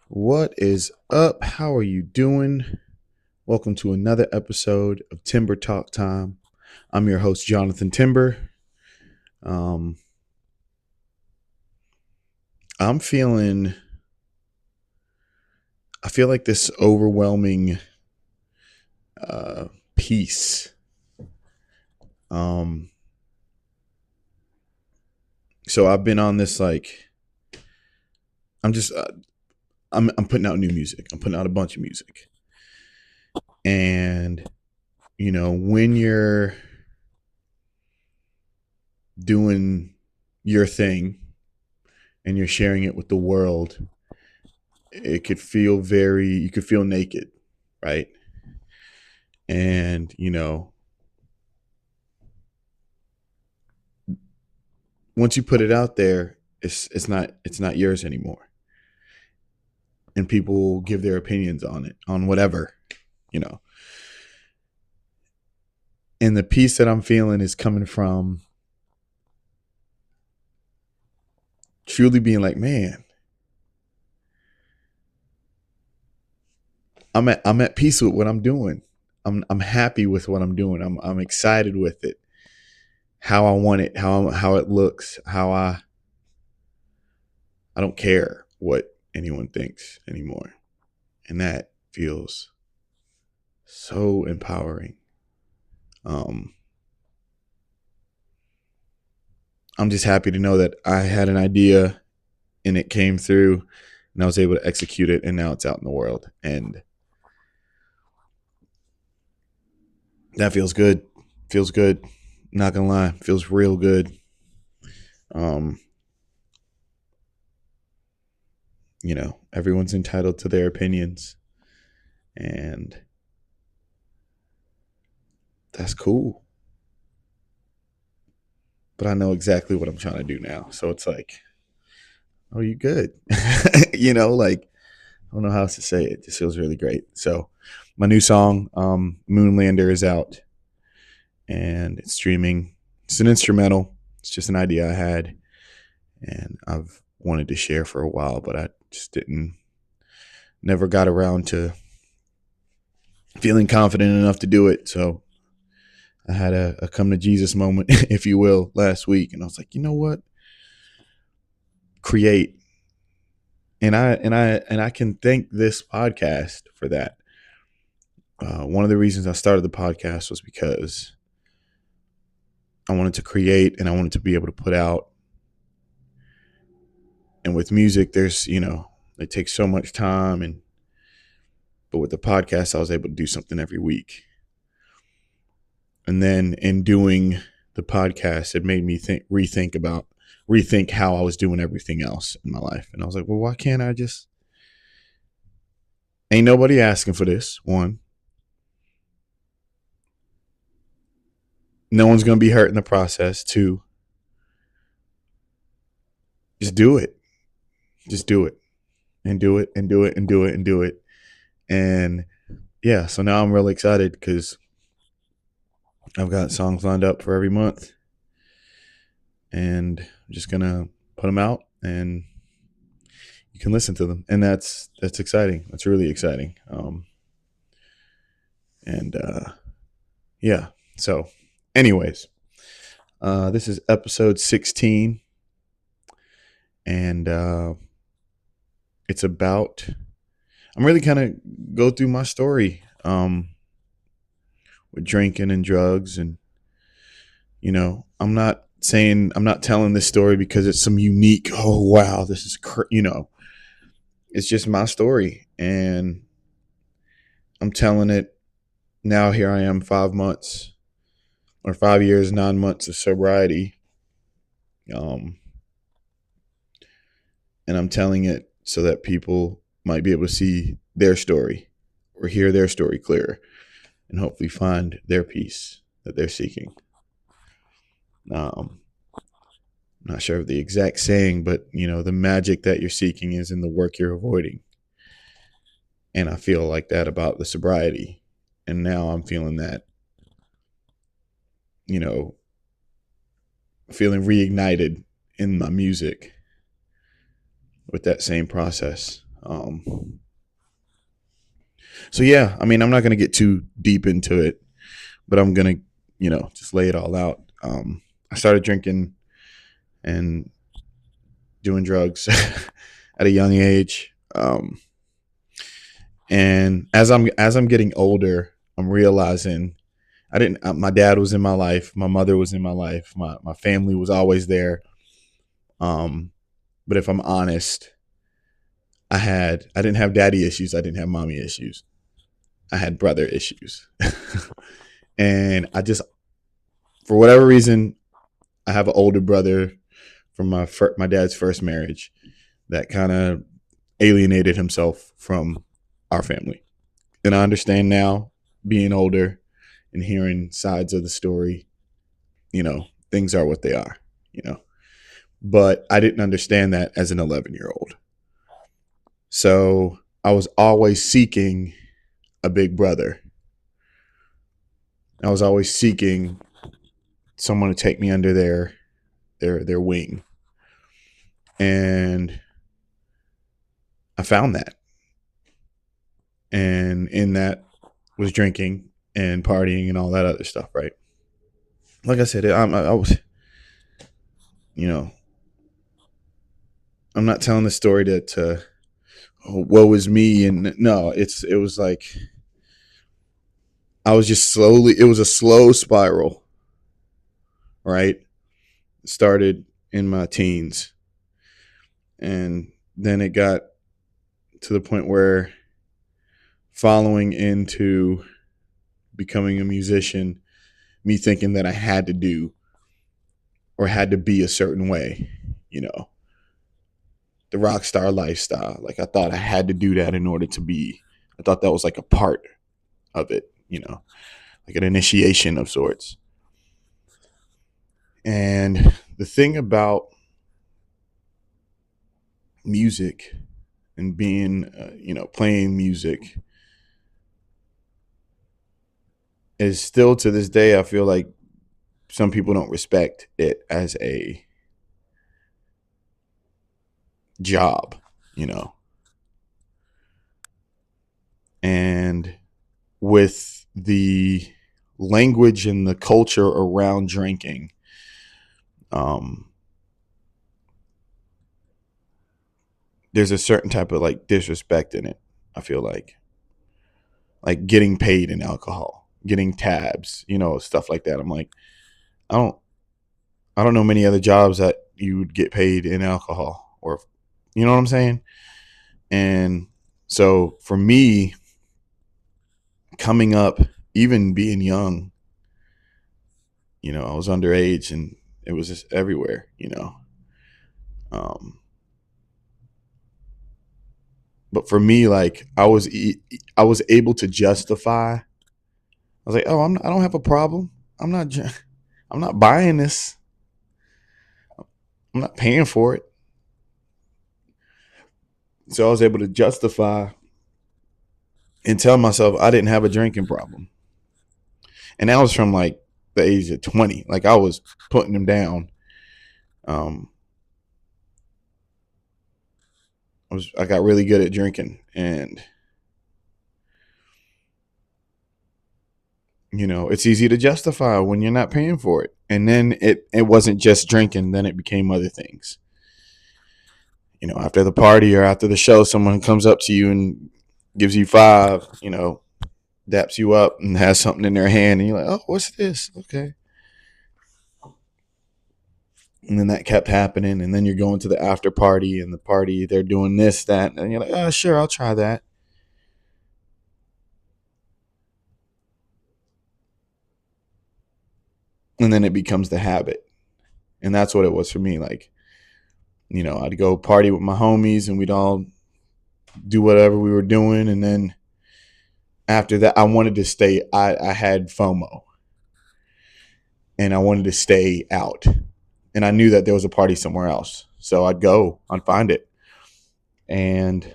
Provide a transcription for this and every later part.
What is up? How are you doing? Welcome to another episode of Timber Talk Time. I'm your host, Jonathan Timber. Um, I'm feeling, I feel like this overwhelming peace. Um, so I've been on this I'm just, I'm putting out new music. I'm putting out a bunch of music, and when you're doing your thing and you're sharing it with the world, it could feel you could feel naked, right? And once you put it out there, it's not yours anymore, and people give their opinions on it, on whatever, you know. And the peace that I'm feeling is coming from truly being like, man, I'm at peace with what I'm doing. I'm happy with what I'm doing. I'm excited with it. How I want it, how it looks, how I don't care what anyone thinks anymore. And that feels so empowering. Um, I'm just happy to know that I had an idea and it came through and I was able to execute it, and now it's out in the world. And that feels good. Feels good. Not gonna lie, feels real good. Um, everyone's entitled to their opinions, and that's cool. But I know exactly what I'm trying to do now. So it's like, oh, you good. I don't know how else to say it. It just feels really great. So my new song, Moonlander, is out and it's streaming. It's an instrumental. It's just an idea I had and I've wanted to share for a while, but I just never got around to feeling confident enough to do it. So I had a come to Jesus moment, if you will, last week. And I was like, you know what? Create. And I can thank this podcast for that. One of the reasons I started the podcast was because I wanted to create and I wanted to be able to put out. And with music, it takes so much time. But with the podcast, I was able to do something every week. And then in doing the podcast, it made me rethink how I was doing everything else in my life. And I was like, well, why can't I just, ain't nobody asking for this. One, no one's going to be hurt in the process. Two, just do it. Just do it and do it and do it and do it and do it. And yeah, so now I'm really excited because I've got songs lined up for every month, and I'm just gonna put them out, and you can listen to them, and that's exciting. That's really exciting. And yeah. So, anyways, this is episode 16, and it's about. I'm really kind of go through my story with drinking and drugs, and I'm not telling this story because it's some unique. Oh wow, this is it's just my story, and I'm telling it now. Here I am, 5 months or 5 years, 9 months of sobriety, um, and I'm telling it so that people might be able to see their story or hear their story clearer, and hopefully find their peace that they're seeking. I'm not sure of the exact saying, but the magic that you're seeking is in the work you're avoiding. And I feel like that about the sobriety. And now I'm feeling that, you know, feeling reignited in my music with that same process. Um, so yeah, I mean, I'm not gonna get too deep into it, but I'm gonna, just lay it all out. I started drinking and doing drugs at a young age. And as I'm getting older, I'm realizing I didn't. My dad was in my life. My mother was in my life. My family was always there. Um, but if I'm honest, I didn't have daddy issues. I didn't have mommy issues. I had brother issues, and for whatever reason, I have an older brother from my dad's first marriage that kind of alienated himself from our family. And I understand now, being older and hearing sides of the story, things are what they are, you know. But I didn't understand that as an 11-year-old. So I was always seeking a big brother. I was always seeking someone to take me under their wing. And I found that. And in that was drinking and partying and all that other stuff, right? Like I said, I was, you know, I'm not telling the story to oh, woe is me. And no, it was like, I was just it was a slow spiral, right? It started in my teens. And then it got to the point where following into becoming a musician, me thinking that I had to do or had to be a certain way, the rock star lifestyle. Like I thought I had to do that in order to be, I thought that was like a part of it, like an initiation of sorts. And the thing about music and being, playing music is still to this day, I feel like some people don't respect it as a job, and with the language and the culture around drinking, there's a certain type of like disrespect in it. I feel like getting paid in alcohol, getting tabs, stuff like that. I'm like, I don't know many other jobs that you would get paid in alcohol, or, you know what I'm saying? And so for me, coming up, even being young, I was underage and it was just everywhere, but for me, like I was able to justify. I was like, oh, I don't have a problem. I'm not buying this. I'm not paying for it. So I was able to justify and tell myself I didn't have a drinking problem. And that was from like the age of 20. Like I was putting them down. I got really good at drinking, and it's easy to justify when you're not paying for it. And then it wasn't just drinking, then it became other things. After the party or after the show, someone comes up to you and gives you five, daps you up and has something in their hand, and you're like, oh, what's this? Okay. And then that kept happening, and then you're going to the after party, and the party, they're doing this, that, and you're like, oh, sure, I'll try that. And then it becomes the habit. And that's what it was for me. Like, I'd go party with my homies and we'd all do whatever we were doing. And then after that, I wanted to stay. I had FOMO and I wanted to stay out. And I knew that there was a party somewhere else. So I'd find it. And,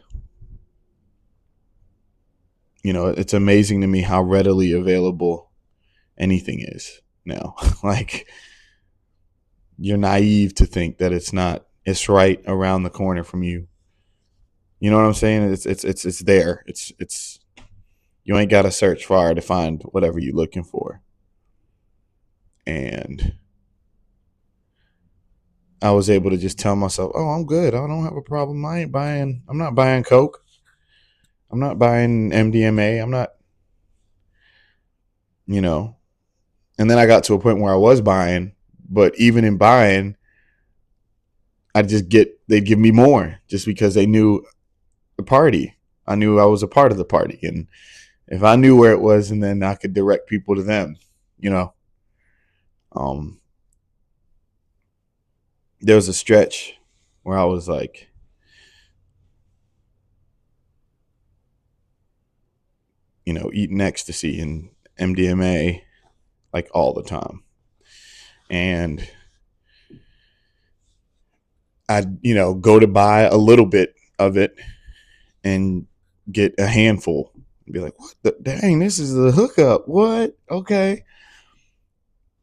it's amazing to me how readily available anything is now. Like, you're naive to think that it's right around the corner from you. You know what I'm saying? It's there. It's you ain't got to search far to find whatever you're looking for. And I was able to just tell myself, "Oh, I'm good. I don't have a problem. I'm not buying coke. I'm not buying MDMA. I'm not, you know." And then I got to a point where I was buying, but even in buying, they'd give me more just because they knew the party. I knew I was a part of the party. And if I knew where it was, and then I could direct people to them, you know. Um, there was a stretch where I was like, eating ecstasy and MDMA like all the time. And I'd, go to buy a little bit of it and get a handful and be like, what the dang, this is the hookup. What? Okay.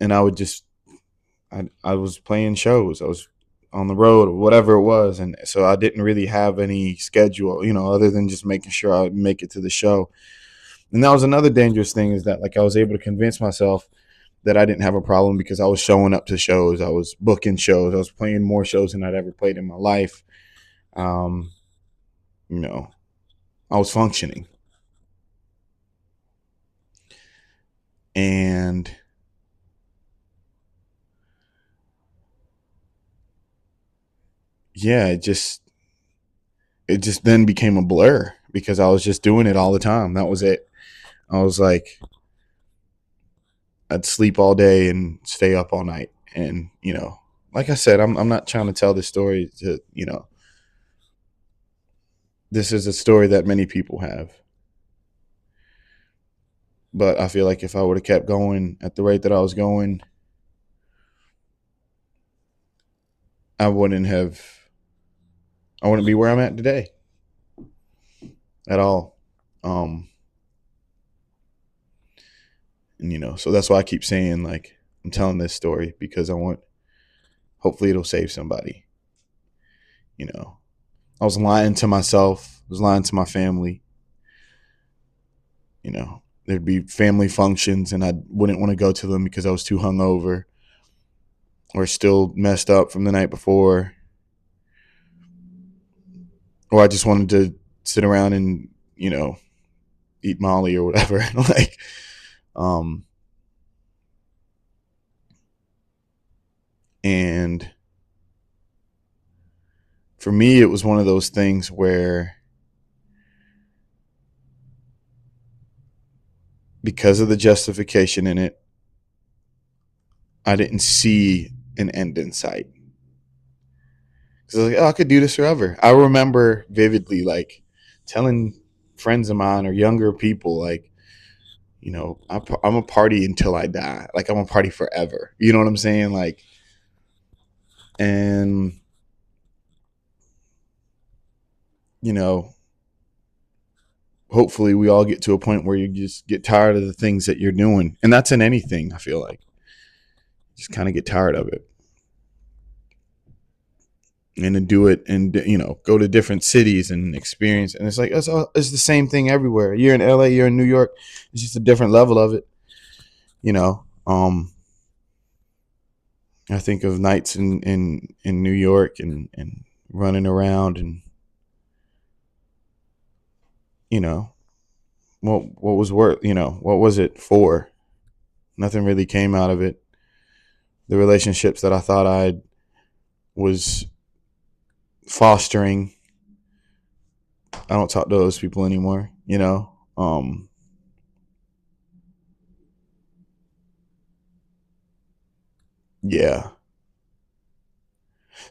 And I was playing shows. I was on the road or whatever it was. And so I didn't really have any schedule, other than just making sure I would make it to the show. And that was another dangerous thing, is that like I was able to convince myself that I didn't have a problem because I was showing up to shows. I was booking shows. I was playing more shows than I'd ever played in my life. Um, you know, I was functioning. And yeah, it just then became a blur because I was just doing it all the time. That was it. I was like, I'd sleep all day and stay up all night. And, like I said, I'm not trying to tell this story to, this is a story that many people have. But I feel like if I would have kept going at the rate that I was going, I wouldn't have, I wouldn't be where I'm at today at all. Um, and, so that's why I keep saying, like, I'm telling this story because hopefully it'll save somebody. I was lying to myself, I was lying to my family. There'd be family functions and I wouldn't want to go to them because I was too hungover or still messed up from the night before. Or I just wanted to sit around and, eat Molly or whatever. like, um, and for me, it was one of those things where, because of the justification in it, I didn't see an end in sight. Because I was like, oh, I could do this forever. I remember vividly, like, telling friends of mine or younger people, like, I'm a party until I die. Like, I'm a party forever. You know what I'm saying? Like, and, hopefully we all get to a point where you just get tired of the things that you're doing. And that's in anything, I feel like. Just kind of get tired of it. And to do it and, go to different cities and experience. And it's like, it's the same thing everywhere. You're in LA, you're in New York. It's just a different level of it. I think of nights in New York and running around and, what was worth, what was it for? Nothing really came out of it. The relationships that I thought I was fostering, I don't talk to those people anymore, yeah.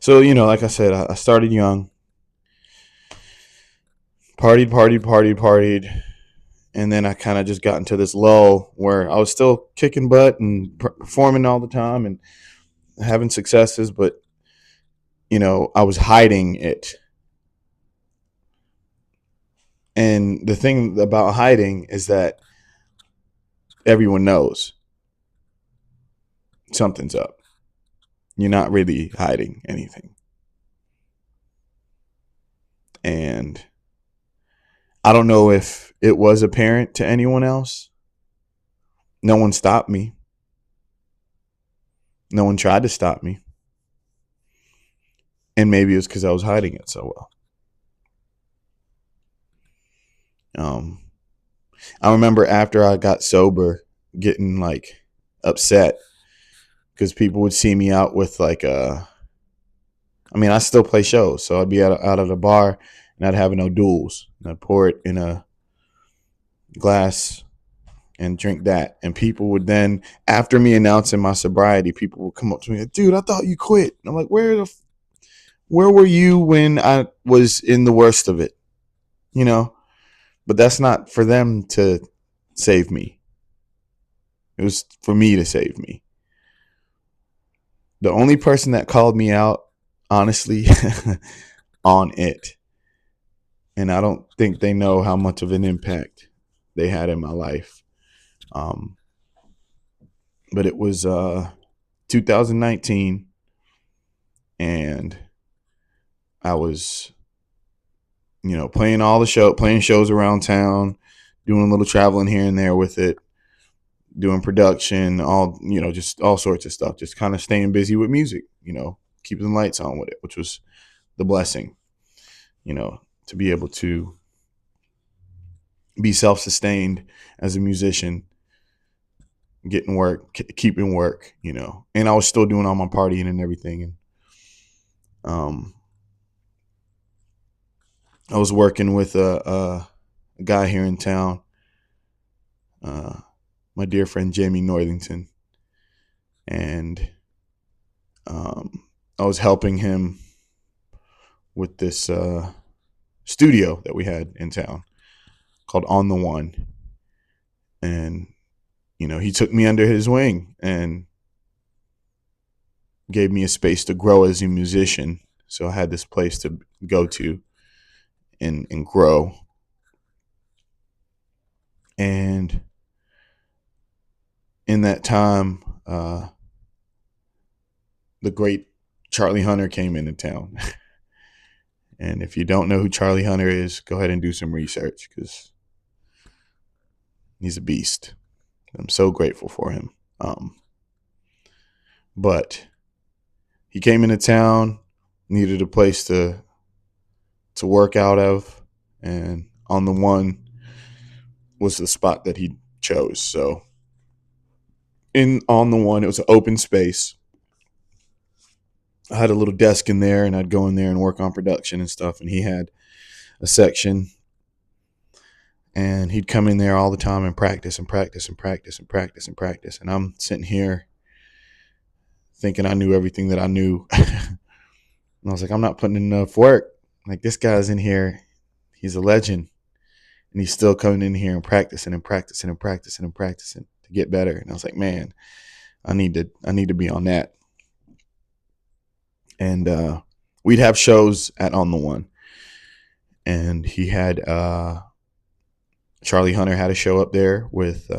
So, like I said, I started young, partied. And then I kind of just got into this lull where I was still kicking butt and performing all the time and having successes, but, I was hiding it. And the thing about hiding is that everyone knows something's up. You're not really hiding anything. And I don't know if it was apparent to anyone else. No one stopped me. No one tried to stop me. And maybe it was because I was hiding it so well. Um, I remember after I got sober, getting like upset because people would see me out with like I mean, I still play shows, so I'd be out at a bar and I'd have no duels. And I'd pour it in a glass and drink that. And people would then, after me announcing my sobriety, people would come up to me like, "Dude, I thought you quit." And I'm like, where were you when I was in the worst of it? You know? But that's not for them to save me. It was for me to save me. The only person that called me out, honestly, on it, and I don't think they know how much of an impact they had in my life. Um, but it was 2019, and I was, playing shows around town, doing a little traveling here and there with it, doing production, just all sorts of stuff, just kind of staying busy with music, keeping the lights on with it, which was the blessing, to be able to be self-sustained as a musician, getting work, keeping work, and I was still doing all my partying and everything. And I was working with a guy here in town, my dear friend Jamie Northington, and I was helping him with this studio that we had in town called On the One. And, he took me under his wing and gave me a space to grow as a musician. So I had this place to go to and grow. And in that time, the great Charlie Hunter came into town. And if you don't know who Charlie Hunter is, go ahead and do some research because he's a beast. I'm so grateful for him. But he came into town, needed a place to work out of, and On the One was the spot that he chose. So On the One, it was an open space. I had a little desk in there, and I'd go in there and work on production and stuff. And he had a section, and he'd come in there all the time and practice and practice and practice and practice and practice. And I'm sitting here thinking I knew everything that I knew. And I was like, I'm not putting enough work. Like, this guy's in here. He's a legend. And he's still coming in here and practicing and practicing and practicing and practicing to get better. And I was like, man, I need to be on that. And we'd have shows at On the One. And he had Charlie Hunter had a show up there with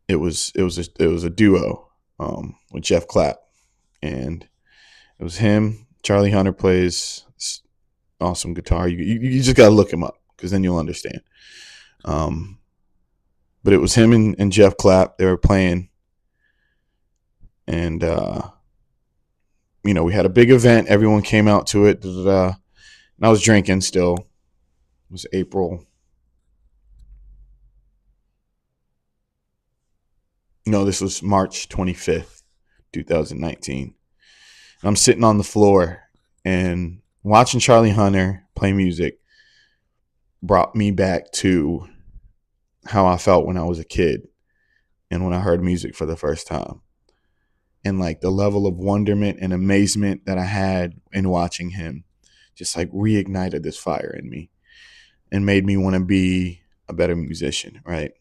it was a duo with Jeff Clapp, and it was him. Charlie Hunter plays awesome guitar. You just gotta look him up because then you'll understand. But it was him and Jeff Clapp. They were playing, and we had a big event. Everyone came out to it. And I was drinking still. It was April. No, this was March 25th, 2019. And I'm sitting on the floor and watching Charlie Hunter play music brought me back to how I felt when I was a kid and when I heard music for the first time. And like the level of wonderment and amazement that I had in watching him just like reignited this fire in me and made me want to be a better musician, right?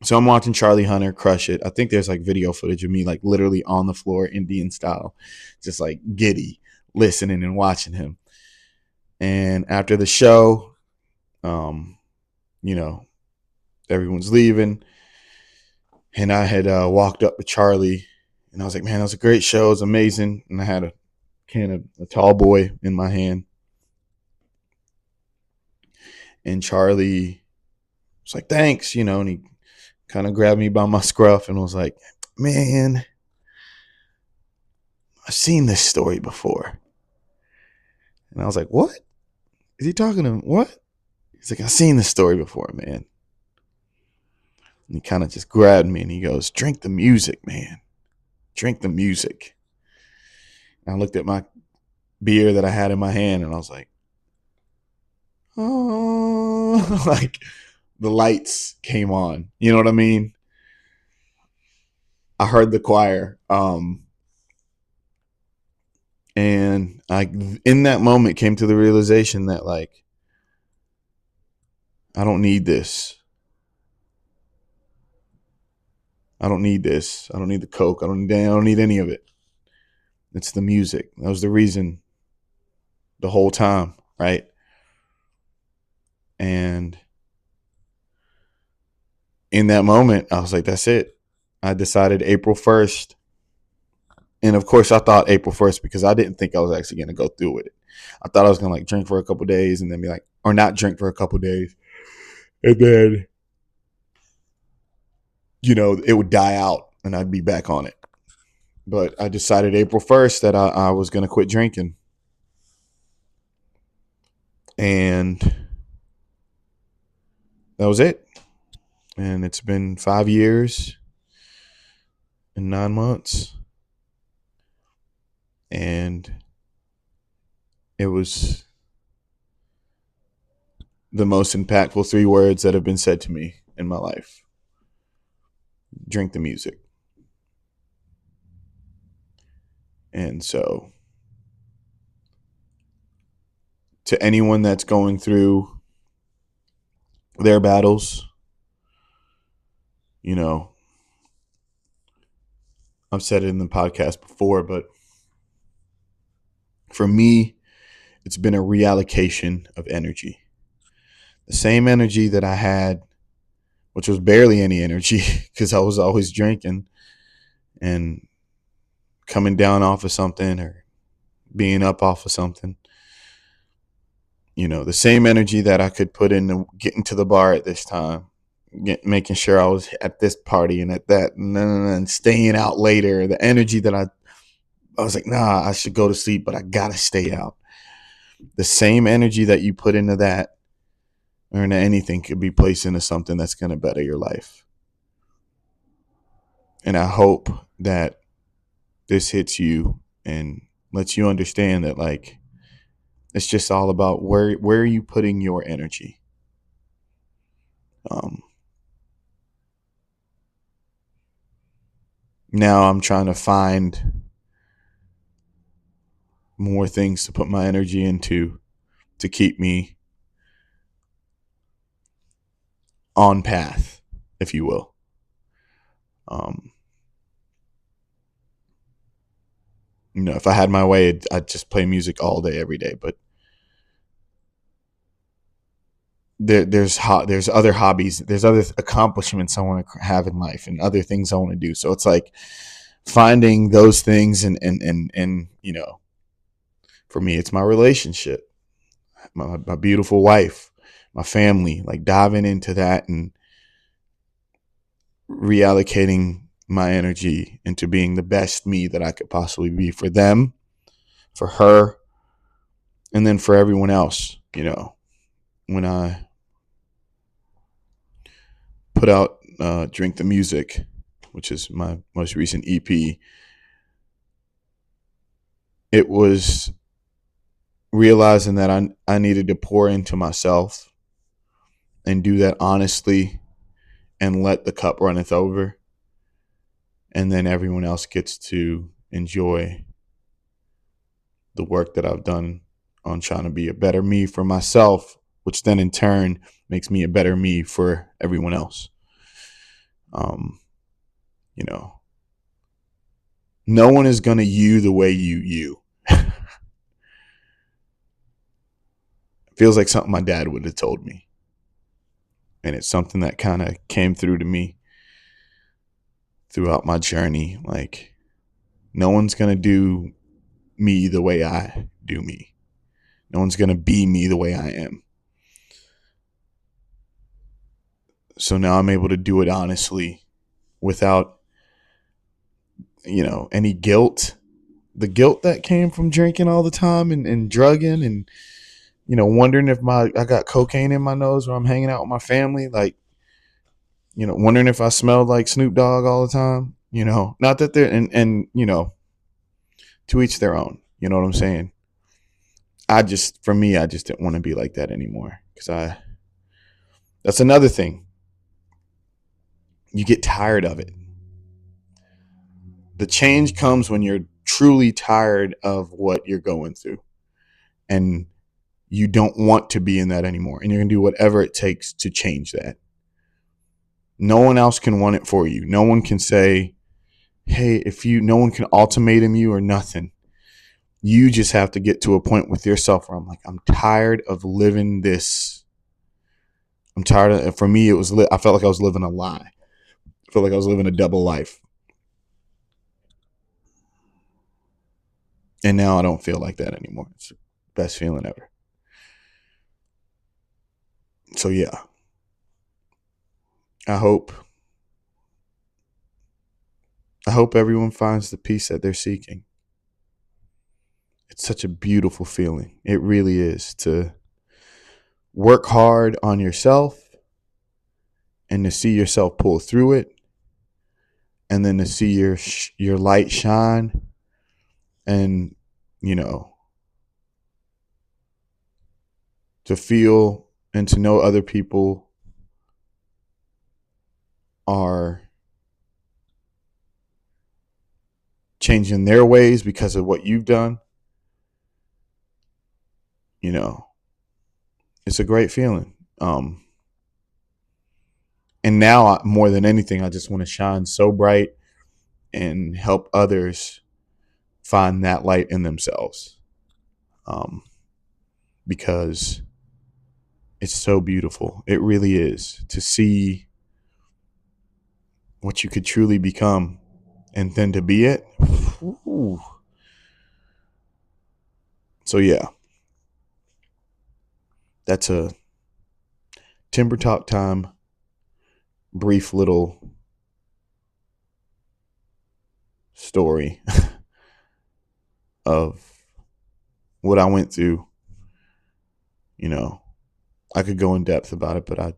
So I'm watching Charlie Hunter crush it. I think there's like video footage of me like literally on the floor, Indian style, just like giddy, listening and watching him. And after the show, everyone's leaving. And I had walked up to Charlie and I was like, man, that was a great show. It was amazing. And I had a can of a tall boy in my hand. And Charlie was like, thanks, and he kind of grabbed me by my scruff and was like, man, I've seen this story before. And I was like, what? Is he talking to what? He's like, I've seen this story before, man. And he kind of just grabbed me and he goes, drink the music, man. Drink the music. And I looked at my beer that I had in my hand and I was like, oh, like the lights came on. You know what I mean? I heard the choir. And I, in that moment, came to the realization that, like, I don't need this. I don't need this. I don't need the Coke. I don't need any of it. It's the music. That was the reason the whole time, right? And in that moment, I was like, that's it. I decided April 1st. And of course, I thought April 1st because I didn't think I was actually going to go through with it. I thought I was going to like drink for a couple days and then be like, or not drink for a couple days. And then, it would die out and I'd be back on it. But I decided April 1st that I was going to quit drinking. And that was it. And it's been 5 years and 9 months. And it was the most impactful 3 words that have been said to me in my life. Drink the music. And so, to anyone that's going through their battles, I've said it in the podcast before, but for me, it's been a reallocation of energy. The same energy that I had, which was barely any energy because I was always drinking and coming down off of something or being up off of something. The same energy that I could put into getting to the bar at this time, making sure I was at this party and at that, and staying out later. The energy that I was like, nah, I should go to sleep, but I gotta stay out. The same energy that you put into that or into anything could be placed into something that's going to better your life. And I hope that this hits you and lets you understand that, like, it's just all about where are you putting your energy. Now I'm trying to find more things to put my energy into to keep me on path, if you will. If I had my way, I'd just play music all day, every day. But there's other hobbies, there's other accomplishments I want to have in life, and other things I want to do. So it's like finding those things, and for me, it's my relationship, my beautiful wife, my family. Like diving into that and reallocating my energy into being the best me that I could possibly be for them, for her, and then for everyone else. When I put out Drink the Music, which is my most recent EP, it was realizing that I needed to pour into myself and do that honestly and let the cup runneth over. And then everyone else gets to enjoy the work that I've done on trying to be a better me for myself, which then in turn makes me a better me for everyone else. No one is going to you the way you. Feels like something my dad would have told me. And it's something that kind of came through to me throughout my journey. Like, no one's going to do me the way I do me. No one's going to be me the way I am. So now I'm able to do it honestly without, any guilt. The guilt that came from drinking all the time and drugging and, wondering if I got cocaine in my nose when I'm hanging out with my family. Like, wondering if I smelled like Snoop Dogg all the time. Not that they're, and to each their own. You know what I'm saying? For me, I just didn't want to be like that anymore. That's another thing. You get tired of it. The change comes when you're truly tired of what you're going through and you don't want to be in that anymore. And you're going to do whatever it takes to change that. No one else can want it for you. No one can say, hey, no one can ultimatum you or nothing. You just have to get to a point with yourself where I'm tired of living this. I'm tired of, for me, I felt like I was living a lie. I felt like I was living a double life. And now I don't feel like that anymore. It's the best feeling ever. So yeah, I hope everyone finds the peace that they're seeking. It's such a beautiful feeling. It really is, to work hard on yourself and to see yourself pull through it, and then to see your light shine, and to feel and to know other people are changing their ways because of what you've done. It's a great feeling. And now, more than anything, I just want to shine so bright and help others find that light in themselves. Because it's so beautiful. It really is, to see what you could truly become and then to be it. Ooh. So yeah, that's a Timber Talk time. Brief little story of what I went through. I could go in depth about it, but I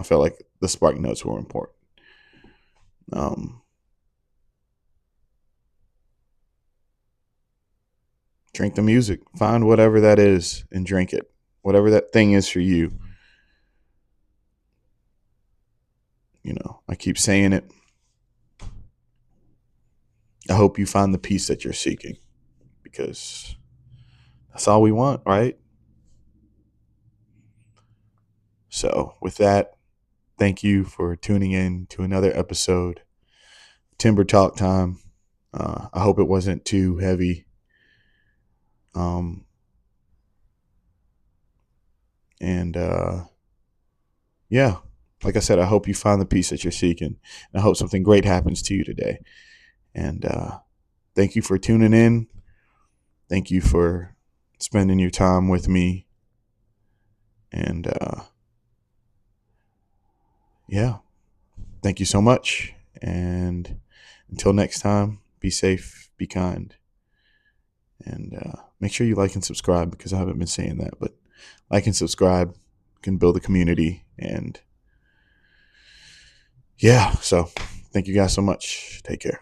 felt like the spark notes were important. Drink the music. Find whatever that is and drink it. Whatever that thing is for you. I keep saying it. I hope you find the peace that you're seeking, because that's all we want, right? So with that, thank you for tuning in to another episode, Timber Talk time. I hope it wasn't too heavy. Yeah, like I said, I hope you find the peace that you're seeking. And I hope something great happens to you today. And thank you for tuning in. Thank you for spending your time with me. And yeah, thank you so much. And until next time, be safe, be kind. And make sure you like and subscribe, because I haven't been saying that. But like and subscribe can build a community. And yeah, so thank you guys so much. Take care.